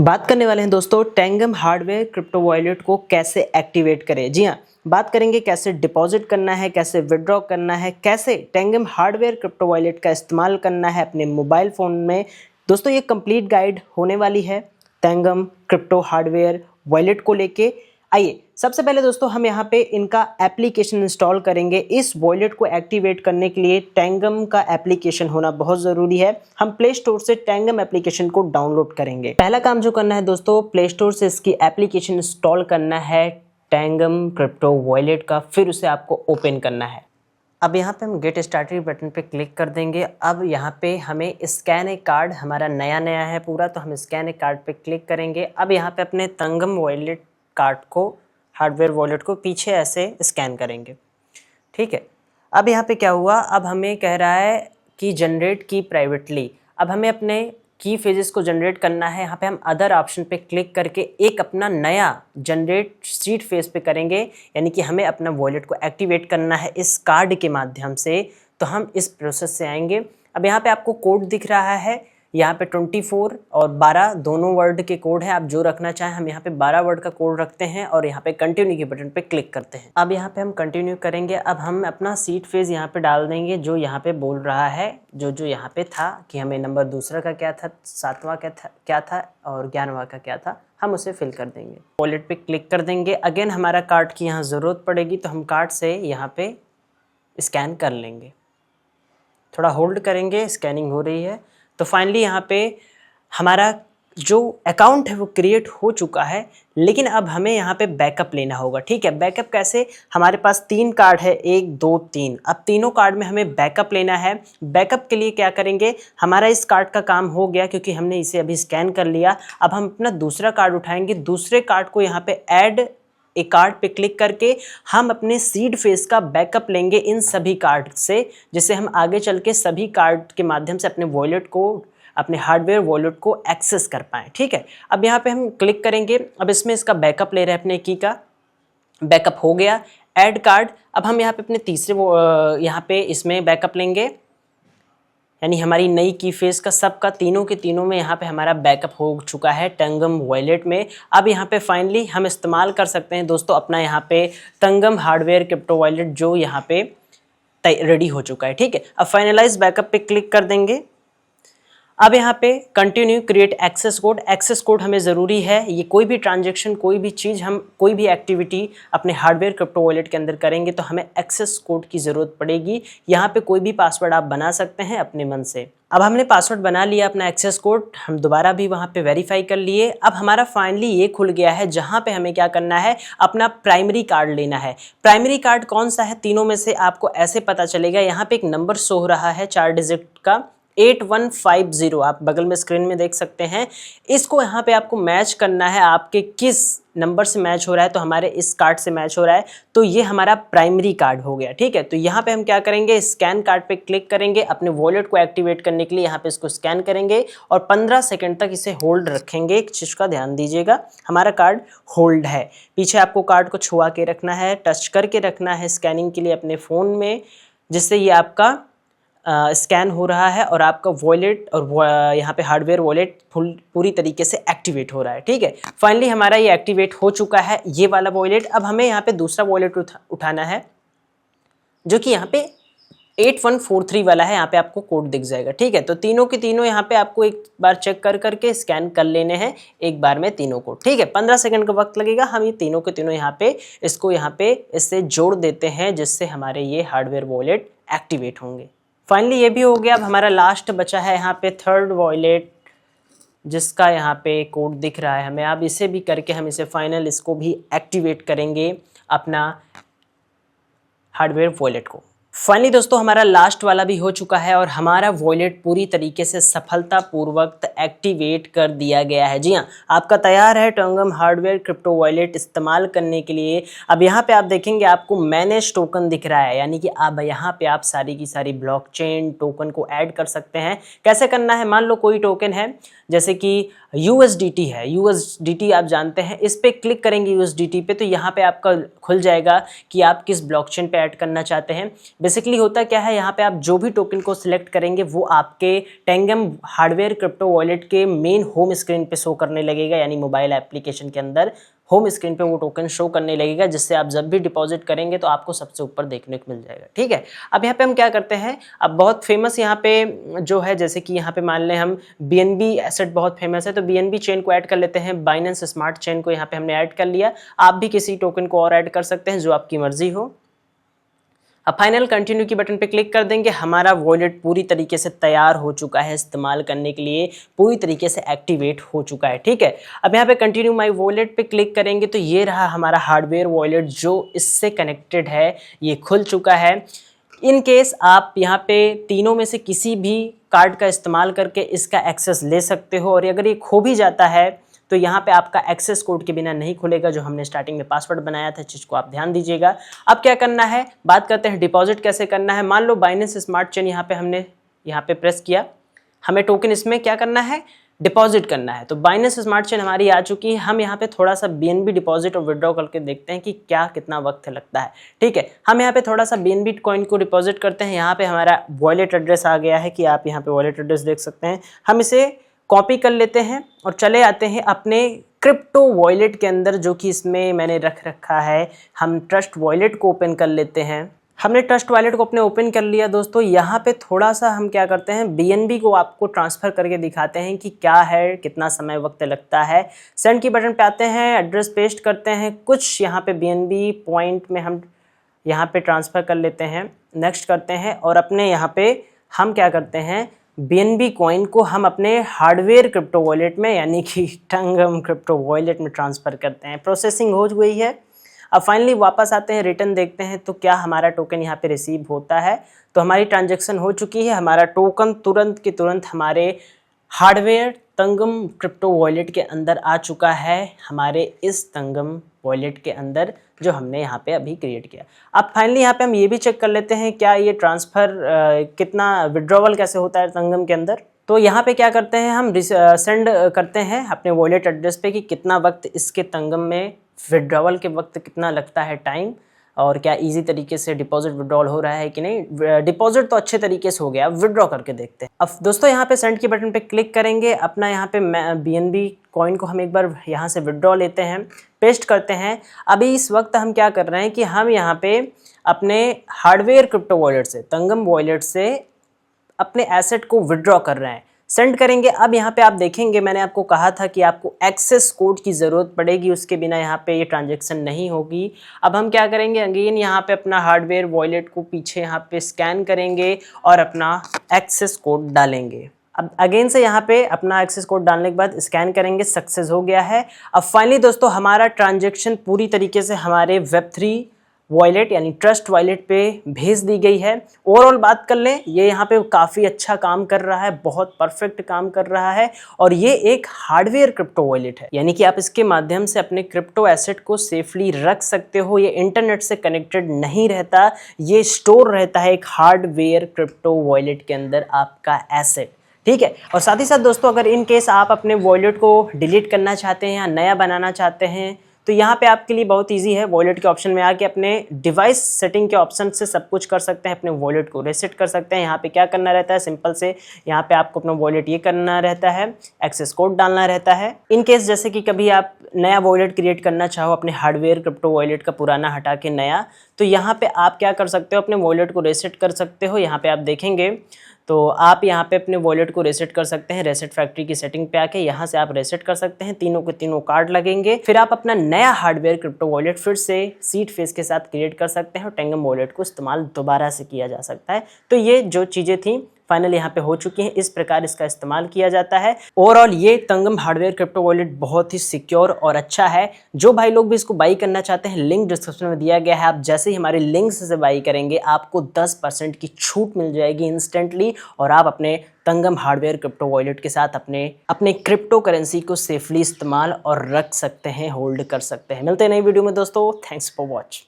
बात करने वाले हैं दोस्तों टेंगम हार्डवेयर क्रिप्टो वॉलेट को कैसे एक्टिवेट करें। जी हाँ, बात करेंगे कैसे डिपॉजिट करना है, कैसे विड्रॉ करना है, कैसे टेंगम हार्डवेयर क्रिप्टो वॉलेट का इस्तेमाल करना है अपने मोबाइल फ़ोन में। दोस्तों ये कंप्लीट गाइड होने वाली है टेंगम क्रिप्टो हार्डवेयर वॉलेट को लेके। आइए सबसे पहले दोस्तों हम यहाँ पे इनका एप्लीकेशन इंस्टॉल करेंगे। इस वॉलेट को एक्टिवेट करने के लिए टेंगम का एप्लीकेशन होना बहुत ज़रूरी है। हम प्ले स्टोर से टेंगम एप्लीकेशन को डाउनलोड करेंगे। पहला काम जो करना है दोस्तों, प्ले स्टोर से इसकी एप्लीकेशन इंस्टॉल करना है टेंगम क्रिप्टो वॉलेट का, फिर उसे आपको ओपन करना है। अब यहाँ पे हम गेट स्टार्टेड बटन पे क्लिक कर देंगे। अब यहाँ पे हमें स्कैन ए कार्ड, हमारा नया है पूरा, तो हम स्कैन ए कार्ड पे क्लिक करेंगे। अब यहाँ पे अपने टेंगम वॉलेट कार्ड को, हार्डवेयर वॉलेट को पीछे ऐसे स्कैन करेंगे। ठीक है, अब यहाँ पे क्या हुआ, अब हमें कह रहा है कि जनरेट की प्राइवेटली। अब हमें अपने की फेजेस को जनरेट करना है। यहाँ पे हम अदर ऑप्शन पे क्लिक करके एक अपना नया जनरेट सीड फेज पे करेंगे, यानी कि हमें अपना वॉलेट को एक्टिवेट करना है इस कार्ड के माध्यम से। तो हम इस प्रोसेस से आएंगे। अब यहाँ पे आपको कोड दिख रहा है, यहाँ पे 24 और 12 दोनों वर्ड के कोड है। आप जो रखना चाहें, हम यहाँ पे 12 वर्ड का कोड रखते हैं और यहाँ पे कंटिन्यू के बटन पे क्लिक करते हैं। अब यहाँ पे हम कंटिन्यू करेंगे। अब हम अपना सीड फेज यहाँ पे डाल देंगे, जो यहाँ पे बोल रहा है, जो यहाँ पे था कि हमें नंबर दूसरा का क्या था, 7वां क्या था और 11वां का क्या था, हम उसे फिल कर देंगे। वॉलेट पे क्लिक कर देंगे। अगेन हमारा कार्ड की यहाँ ज़रूरत पड़ेगी, तो हम कार्ड से यहाँ पे स्कैन कर लेंगे। थोड़ा होल्ड करेंगे, स्कैनिंग हो रही है। तो फाइनली यहाँ पे हमारा जो अकाउंट है वो क्रिएट हो चुका है, लेकिन अब हमें यहाँ पे बैकअप लेना होगा। ठीक है, बैकअप कैसे, हमारे पास 3 कार्ड है, 1 2 3। अब तीनों कार्ड में हमें बैकअप लेना है। बैकअप के लिए क्या करेंगे, हमारा इस कार्ड का काम हो गया क्योंकि हमने इसे अभी स्कैन कर लिया। अब हम अपना दूसरा कार्ड उठाएंगे, दूसरे कार्ड को यहाँ पे ऐड ए कार्ड पे क्लिक करके हम अपने सीड फेज का बैकअप लेंगे इन सभी कार्ड से, जिससे हम आगे चल के सभी कार्ड के माध्यम से अपने वॉलेट को, अपने हार्डवेयर वॉलेट को एक्सेस कर पाएँ। ठीक है, अब यहाँ पे हम क्लिक करेंगे। अब इसमें इसका बैकअप ले रहे हैं, अपने की का बैकअप हो गया। ऐड कार्ड, अब हम यहाँ पे अपने तीसरे यहाँ पे इसमें बैकअप लेंगे, यानी हमारी नई की फेस का सबका तीनों के तीनों में यहाँ पे हमारा बैकअप हो चुका है टेंगम वॉलेट में। अब यहाँ पे फाइनली हम इस्तेमाल कर सकते हैं दोस्तों अपना यहाँ पे टेंगम हार्डवेयर क्रिप्टो वॉलेट, जो यहाँ पे रेडी हो चुका है। ठीक है, अब फाइनलाइज बैकअप पे क्लिक कर देंगे। अब यहाँ पे continue create access code. Access code हमें ज़रूरी है, ये कोई भी ट्रांजैक्शन, कोई भी चीज़, हम कोई भी एक्टिविटी अपने हार्डवेयर क्रिप्टो वॉलेट के अंदर करेंगे तो हमें एक्सेस कोड की ज़रूरत पड़ेगी। यहाँ पे कोई भी पासवर्ड आप बना सकते हैं अपने मन से। अब हमने पासवर्ड बना लिया अपना एक्सेस कोड, हम दोबारा भी वहाँ पे वेरीफाई कर लिए। अब हमारा फाइनली ये खुल गया है, जहाँ पे हमें क्या करना है, अपना प्राइमरी कार्ड लेना है। प्राइमरी कार्ड कौन सा है, तीनों में से आपको ऐसे पता चलेगा। यहाँ पे एक नंबर शो हो रहा है 4 डिजिट का, 8150, आप बगल में स्क्रीन में देख सकते हैं। इसको यहाँ पे आपको मैच करना है, आपके किस नंबर से मैच हो रहा है, तो हमारे इस कार्ड से मैच हो रहा है, तो ये हमारा प्राइमरी कार्ड हो गया। ठीक है, तो यहाँ पे हम क्या करेंगे, स्कैन कार्ड पे क्लिक करेंगे। अपने वॉलेट को एक्टिवेट करने के लिए यहाँ पे इसको स्कैन करेंगे और 15 सेकंड तक इसे होल्ड रखेंगे। एक चीज़ का ध्यान दीजिएगा, हमारा कार्ड होल्ड है। पीछे आपको कार्ड को छुआ के रखना है, टच करके रखना है स्कैनिंग के लिए अपने फ़ोन में, जिससे ये आपका स्कैन हो रहा है और आपका वॉलेट और यहाँ पे हार्डवेयर वॉलेट पूरी तरीके से एक्टिवेट हो रहा है। ठीक है, फाइनली हमारा ये एक्टिवेट हो चुका है, ये वाला वॉलेट। अब हमें यहाँ पे दूसरा वॉलेट उठाना है, जो कि यहाँ पे 8143 वाला है। यहाँ पे आपको कोड दिख जाएगा। ठीक है, तो तीनों के तीनों यहाँ पे आपको एक बार चेक कर करके स्कैन कर लेने हैं एक बार में तीनों को। ठीक है, 15 सेकंड का वक्त लगेगा। हम ये तीनों के तीनों यहाँ पे इसको यहाँ पे इससे जोड़ देते हैं, जिससे हमारे ये हार्डवेयर वॉलेट एक्टिवेट होंगे। फाइनली ये भी हो गया। अब हमारा लास्ट बचा है यहाँ पे थर्ड वॉलेट, जिसका यहाँ पे कोड दिख रहा है हमें। अब इसे भी करके हम इसे फाइनल इसको भी एक्टिवेट करेंगे अपना हार्डवेयर वॉलेट को। फाइनली दोस्तों हमारा लास्ट वाला भी हो चुका है और हमारा वॉलेट पूरी तरीके से सफलतापूर्वक एक्टिवेट कर दिया गया है। जी हाँ, आपका तैयार है टेंगम हार्डवेयर क्रिप्टो वॉलेट इस्तेमाल करने के लिए। अब यहाँ पे आप देखेंगे आपको मैनेज टोकन दिख रहा है, यानी कि अब यहाँ पे आप सारी की सारी ब्लॉकचेन टोकन को ऐड कर सकते हैं। कैसे करना है, मान लो कोई टोकन है जैसे कि USDT है, USDT आप जानते हैं, इस पे क्लिक करेंगे USDT पे, तो यहाँ पे आपका खुल जाएगा कि आप किस ब्लॉकचेन पे ऐड करना चाहते हैं। बेसिकली होता क्या है, यहाँ पे आप जो भी टोकन को सिलेक्ट करेंगे वो आपके टेंगम हार्डवेयर क्रिप्टो वॉलेट के मेन होम स्क्रीन पे शो करने लगेगा, यानी मोबाइल एप्लीकेशन के अंदर होम स्क्रीन पे वो टोकन शो करने लगेगा, जिससे आप जब भी डिपॉजिट करेंगे तो आपको सबसे ऊपर देखने को मिल जाएगा। ठीक है, अब यहाँ पे हम क्या करते हैं, अब बहुत फेमस यहाँ पे जो है, जैसे कि यहाँ पे मान लें हम BNB एसेट बहुत फेमस है, तो BNB चेन को ऐड कर लेते हैं। बाइनेंस स्मार्ट चेन को यहाँ पे हमने ऐड कर लिया। आप भी किसी टोकन को और ऐड कर सकते हैं जो आपकी मर्जी हो। अब फाइनल कंटिन्यू की बटन पे क्लिक कर देंगे। हमारा वॉलेट पूरी तरीके से तैयार हो चुका है, इस्तेमाल करने के लिए पूरी तरीके से एक्टिवेट हो चुका है। ठीक है, अब यहाँ पे कंटिन्यू माय वॉलेट पे क्लिक करेंगे तो ये रहा हमारा हार्डवेयर वॉलेट जो इससे कनेक्टेड है, ये खुल चुका है। इन केस आप यहाँ पे तीनों में से किसी भी कार्ड का इस्तेमाल करके इसका एक्सेस ले सकते हो, और अगर ये खो भी जाता है तो यहाँ पे आपका एक्सेस कोड के बिना नहीं खुलेगा, जो हमने स्टार्टिंग में पासवर्ड बनाया था, चीज़ को आप ध्यान दीजिएगा। अब क्या करना है, बात करते हैं डिपॉजिट कैसे करना है। मान लो बाइनेंस स्मार्ट चेन यहाँ पे हमने प्रेस किया, हमें टोकन इसमें क्या करना है, डिपॉजिट करना है। तो बाइनेंस स्मार्ट चेन हमारी आ चुकी है। हम यहाँ पे थोड़ा सा BNB डिपॉजिट और विड्रॉ करके देखते हैं कि क्या कितना वक्त लगता है। ठीक है, हम यहाँ पे थोड़ा सा BNB कॉइन को डिपॉजिट करते हैं। यहाँ पे हमारा वॉलेट एड्रेस आ गया है, कि आप यहाँ पे वॉलेट एड्रेस देख सकते हैं। हम इसे कॉपी कर लेते हैं और चले आते हैं अपने क्रिप्टो वॉलेट के अंदर, जो कि इसमें मैंने रख रखा है। हम ट्रस्ट वॉलेट को ओपन कर लेते हैं। हमने ट्रस्ट वॉलेट को अपने ओपन कर लिया दोस्तों। यहाँ पे थोड़ा सा हम क्या करते हैं, BNB को आपको ट्रांसफ़र करके दिखाते हैं कि क्या है, कितना समय वक्त लगता है। सेंड की बटन पे आते हैं, एड्रेस पेस्ट करते हैं, कुछ यहाँ पे BNB पॉइंट में हम यहाँ पे ट्रांसफ़र कर लेते हैं, नेक्स्ट करते हैं, और अपने यहाँ पे हम क्या करते हैं, BNB कॉइन को हम अपने हार्डवेयर क्रिप्टो वॉलेट में, यानी कि टंगम क्रिप्टो वॉलेट में ट्रांसफ़र करते हैं। प्रोसेसिंग हो गई है। अब फाइनली वापस आते हैं, रिटर्न देखते हैं तो क्या हमारा टोकन यहाँ पे रिसीव होता है। तो हमारी ट्रांजैक्शन हो चुकी है, हमारा टोकन तुरंत के तुरंत हमारे हार्डवेयर तंगम क्रिप्टो वॉलेट के अंदर आ चुका है, हमारे इस तंगम वॉलेट के अंदर जो हमने यहाँ पे अभी क्रिएट किया। अब फाइनली यहाँ पे हम ये भी चेक कर लेते हैं क्या ये ट्रांसफ़र कितना विड्रॉवल कैसे होता है तंगम के अंदर। तो यहाँ पे क्या करते हैं, हम सेंड करते हैं अपने वॉलेट एड्रेस पे कि कितना वक्त इसके तंगम में विड्रॉवल के वक्त कितना लगता है टाइम, और क्या इजी तरीके से डिपॉजिट विड्रॉल हो रहा है कि नहीं। डिपॉजिट तो अच्छे तरीके से हो गया, विड्रॉ करके देखते हैं। अब दोस्तों यहाँ पे सेंड की बटन पे क्लिक करेंगे, अपना यहाँ पे BNB कॉइन को हम एक बार यहाँ से विड्रॉ लेते हैं, पेस्ट करते हैं। अभी इस वक्त हम क्या कर रहे हैं कि हम यहाँ पे अपने हार्डवेयर क्रिप्टो वॉलेट से, तंगम वॉलेट से अपने एसेट को विड्रॉ कर रहे हैं, सेंड करेंगे। अब यहाँ पे आप देखेंगे, मैंने आपको कहा था कि आपको एक्सेस कोड की ज़रूरत पड़ेगी, उसके बिना यहाँ पे ये ट्रांजैक्शन नहीं होगी। अब हम क्या करेंगे, अगेन यहाँ पे अपना हार्डवेयर वॉलेट को पीछे यहाँ पे स्कैन करेंगे और अपना एक्सेस कोड डालेंगे। अब अगेन से यहाँ पे अपना एक्सेस कोड डालने के बाद स्कैन करेंगे, सक्सेस हो गया है। अब फाइनली दोस्तों हमारा ट्रांजैक्शन पूरी तरीके से हमारे Web3 वॉलेट यानी ट्रस्ट वॉलेट पे भेज दी गई है। ओवरऑल बात कर लें, ये यहाँ पे काफ़ी अच्छा काम कर रहा है, बहुत परफेक्ट काम कर रहा है, और ये एक हार्डवेयर क्रिप्टो वॉलेट है, यानी कि आप इसके माध्यम से अपने क्रिप्टो एसेट को सेफली रख सकते हो। ये इंटरनेट से कनेक्टेड नहीं रहता, ये स्टोर रहता है एक हार्डवेयर क्रिप्टो वॉलेट के अंदर आपका एसेट। ठीक है, और साथ ही साथ दोस्तों अगर इन केस आप अपने वॉलेट को डिलीट करना चाहते हैं या नया बनाना चाहते हैं तो यहाँ पे आपके लिए बहुत इजी है। वॉलेट के ऑप्शन में आके अपने डिवाइस सेटिंग के ऑप्शन से सब कुछ कर सकते हैं, अपने वॉलेट को रीसेट कर सकते हैं। यहाँ पे क्या करना रहता है, सिंपल से यहाँ पे आपको अपना वॉलेट ये करना रहता है, एक्सेस कोड डालना रहता है। इन केस जैसे कि कभी आप नया वॉलेट क्रिएट करना चाहो अपने हार्डवेयर क्रिप्टो वॉलेट का पुराना हटा के नया, तो यहाँ पे आप क्या कर सकते हो, अपने वॉलेट को रीसेट कर सकते हो। यहाँ पे आप देखेंगे तो आप यहाँ पे अपने वॉलेट को रीसेट कर सकते हैं। रीसेट फैक्ट्री की सेटिंग पे आके यहाँ से आप रीसेट कर सकते हैं, तीनों के तीनों कार्ड लगेंगे। फिर आप अपना नया हार्डवेयर क्रिप्टो वॉलेट फिर से सीड फेस के साथ क्रिएट कर सकते हैं और टेंगम वॉलेट को इस्तेमाल दोबारा से किया जा सकता है। तो ये जो चीज़ें थी फाइनल यहाँ पे हो चुकी हैं, इस प्रकार इसका इस्तेमाल किया जाता है। ओवरऑल ये तंगम हार्डवेयर क्रिप्टो वॉलेट बहुत ही सिक्योर और अच्छा है। जो भाई लोग भी इसको बाई करना चाहते हैं, लिंक डिस्क्रिप्शन में दिया गया है। आप जैसे ही हमारे लिंक से बाई करेंगे आपको 10% की छूट मिल जाएगी इंस्टेंटली, और आप अपने तंगम हार्डवेयर क्रिप्टो वॉलेट के साथ अपने क्रिप्टो करेंसी को सेफली इस्तेमाल और रख सकते हैं, होल्ड कर सकते हैं। मिलते हैं नई वीडियो में दोस्तों, थैंक्स फॉर वॉच।